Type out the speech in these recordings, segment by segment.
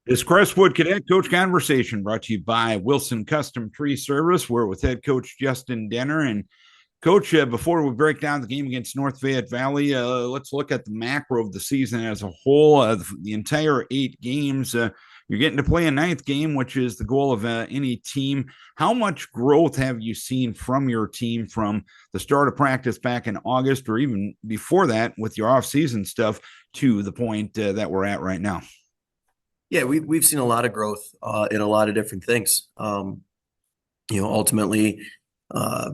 This Crestwood Cadet Coach Conversation brought to you by Wilson Custom Tree Service. We're with head coach Justin Denner. And coach, before we break down the game against North Fayette Valley, let's look at the macro of the season as a whole. The entire 8 games, you're getting to play a ninth game, which is the goal of any team. How much growth have you seen from your team from the start of practice back in August, or even before that with your off-season stuff, to the point that we're at right now? Yeah, we've seen a lot of growth in a lot of different things. Ultimately, uh,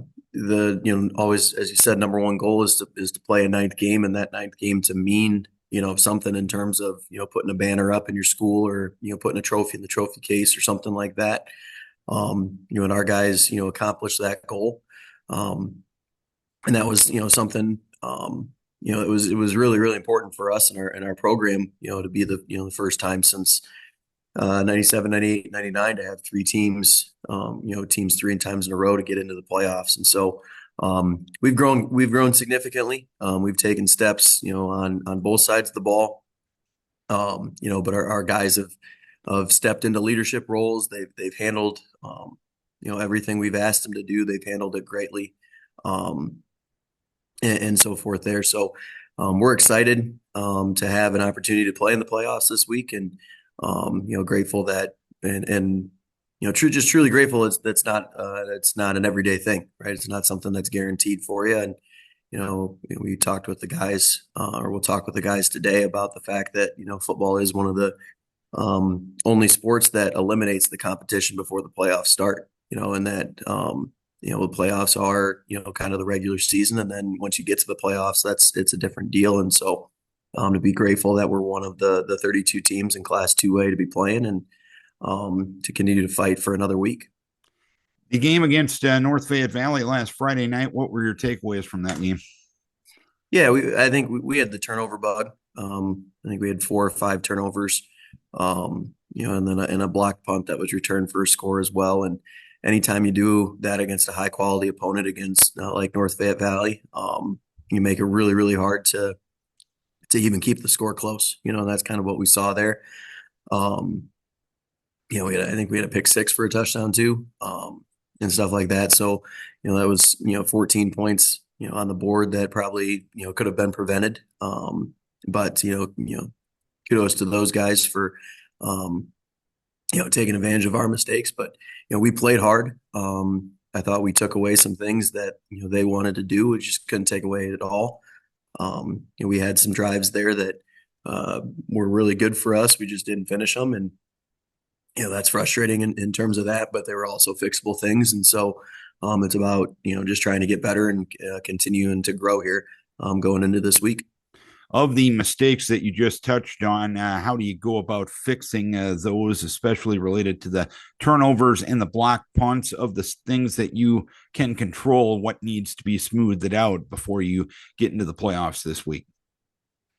always, as you said, number one goal is to play a ninth game, and that ninth game to mean something in terms of putting a banner up in your school, or putting a trophy in the trophy case or something like that. And our guys accomplished that goal, um, and that was something. It was really important for us in our program, to be the first time since 97, 98, 99 to have three teams, teams three times in a row to get into the playoffs. And so we've grown significantly. We've taken steps, on both sides of the ball. But our guys have stepped into leadership roles. They've handled, everything we've asked them to do. They've handled it greatly. Um, and so forth there. So we're excited to have an opportunity to play in the playoffs this week, and grateful that and truly grateful that's not an everyday thing, right? It's not something that's guaranteed for you. And we talked with the guys, or we'll talk with the guys today about the fact that football is one of the only sports that eliminates the competition before the playoffs start. And that the playoffs are kind of the regular season, and then once you get to the playoffs, it's a different deal. And so to be grateful that we're one of the 32 teams in Class 2A to be playing, and to continue to fight for another week. The game against North Fayette Valley last Friday night, what were your takeaways from that game? Yeah, I think we had the turnover bug. I think we had 4 or 5 turnovers, and then a block punt that was returned for a score as well. And anytime you do that against a high quality opponent, against like North Fayette Valley, you make it really hard to even keep the score close. And that's kind of what we saw there. Um, I think we had a pick six for a touchdown too, and stuff like that. So, that was 14 points, on the board that probably could have been prevented. But kudos to those guys for um, taking advantage of our mistakes. But we played hard. I thought we took away some things that they wanted to do. We just couldn't take away at all. We had some drives there that were really good for us. We just didn't finish them, and that's frustrating in terms of that. But they were also fixable things, and so it's about just trying to get better and continuing to grow here going into this week. Of the mistakes that you just touched on, how do you go about fixing those, especially related to the turnovers and the block punts, of the things that you can control? What needs to be smoothed out before you get into the playoffs this week?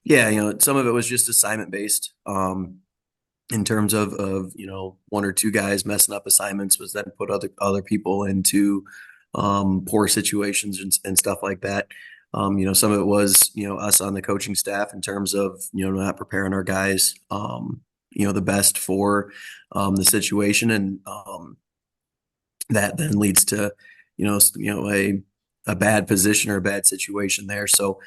Yeah, some of it was just assignment based. In terms of one or two guys messing up assignments, was then put other people into poor situations and stuff like that. Some of it was us on the coaching staff in terms of not preparing our guys the best for the situation, and that then leads to a bad position or a bad situation there. So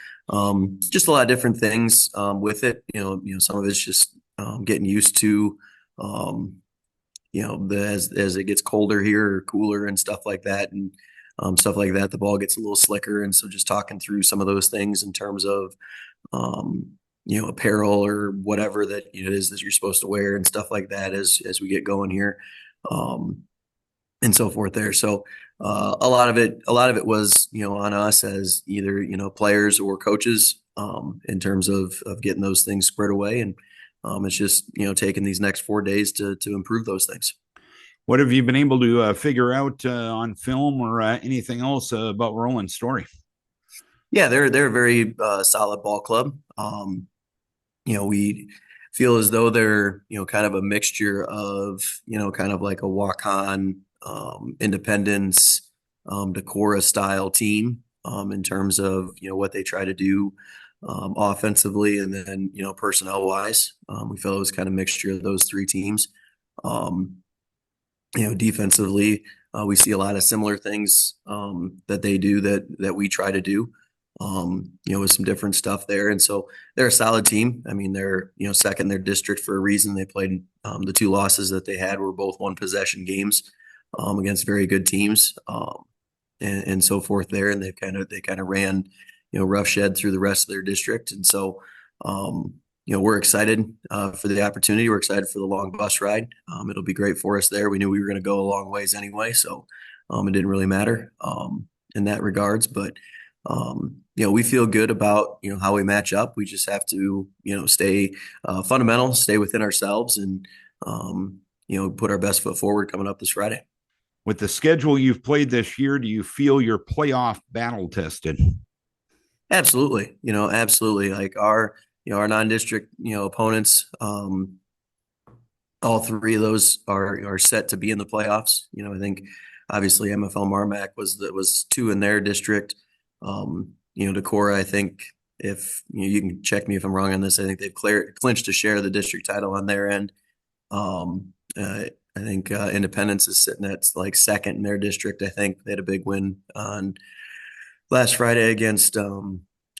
just a lot of different things with it. Some of it's just getting used to as it gets colder here or cooler and stuff like that, and stuff like that, the ball gets a little slicker. And so just talking through some of those things in terms of apparel or whatever that it is that you're supposed to wear and stuff like that as we get going here. Um, and so forth there. So a lot of it was on us as either players or coaches, in terms of getting those things squared away. And it's just taking these next 4 days to improve those things. What have you been able to figure out on film or anything else about Roland's story? Yeah, they're a very solid ball club. We feel as though they're kind of a mixture of kind of like a walk-on, independence, Decorah style team, in terms of what they try to do offensively, and then personnel wise. We felt it was kind of a mixture of those three teams. Um, Defensively, we see a lot of similar things that they do that we try to do. With some different stuff there, and so they're a solid team. I mean, they're second in their district for a reason. They played the two losses that they had were both one possession games against very good teams, and so forth there. And they kind of ran roughshed through the rest of their district, and so we're excited for the opportunity. We're excited for the long bus ride. It'll be great for us there. We knew we were going to go a long ways anyway, so it didn't really matter in that regards. But we feel good about how we match up. We just have to stay fundamental, stay within ourselves, and put our best foot forward coming up this Friday. With the schedule you've played this year, do you feel you're playoff battle tested? Absolutely, absolutely. Like our non-district opponents, all three of those are set to be in the playoffs. I think obviously MFL Marmac was two in their district. Decorah, I think if you can check me if I'm wrong on this, I think they've clinched a share of the district title on their end. I think Independence is sitting at like second in their district. I think they had a big win on last Friday against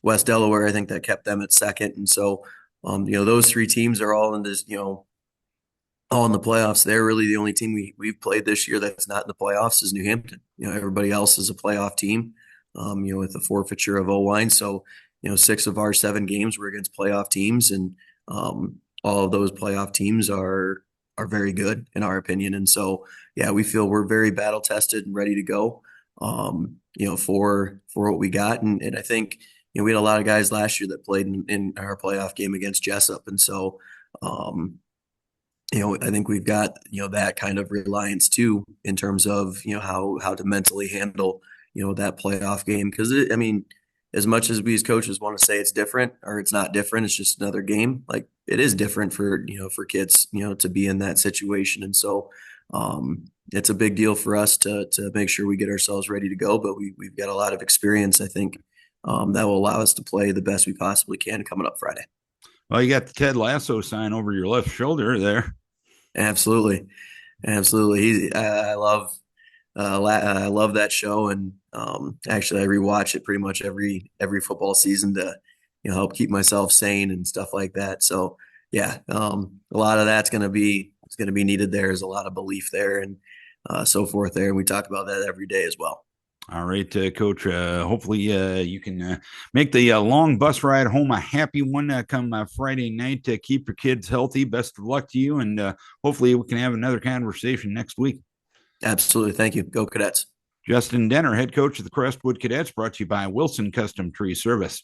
West Delaware. I think that kept them at second. And so, those three teams are all in this, all in the playoffs. They're really the only team we've played this year that's not in the playoffs is New Hampton. Everybody else is a playoff team, with the forfeiture of O-line. So, 6 of our 7 games were against playoff teams, and all of those playoff teams are very good in our opinion. And so, yeah, we feel we're very battle tested and ready to go, for what we got. And I think, we had a lot of guys last year that played in our playoff game against Jessup. And so, I think we've got, that kind of reliance too, in terms of, how to mentally handle, that playoff game. Cause I mean, as much as we as coaches want to say it's different or it's not different, it's just another game. Like it is different for kids, to be in that situation. And so, it's a big deal for us to make sure we get ourselves ready to go, but we've got a lot of experience, I think, that will allow us to play the best we possibly can coming up Friday. Well, you got the Ted Lasso sign over your left shoulder there. Absolutely. Absolutely. I love that show. And, actually I rewatch it pretty much every football season to, help keep myself sane and stuff like that. So yeah, a lot of that's going to be needed. There's a lot of belief there and, so forth there. And we talk about that every day as well. All right, Coach. Hopefully, you can make the long bus ride home a happy one come Friday night. Keep your kids healthy. Best of luck to you, and hopefully, we can have another conversation next week. Absolutely. Thank you. Go Cadets. Justin Denner, head coach of the Crestwood Cadets, brought to you by Wilson Custom Tree Service.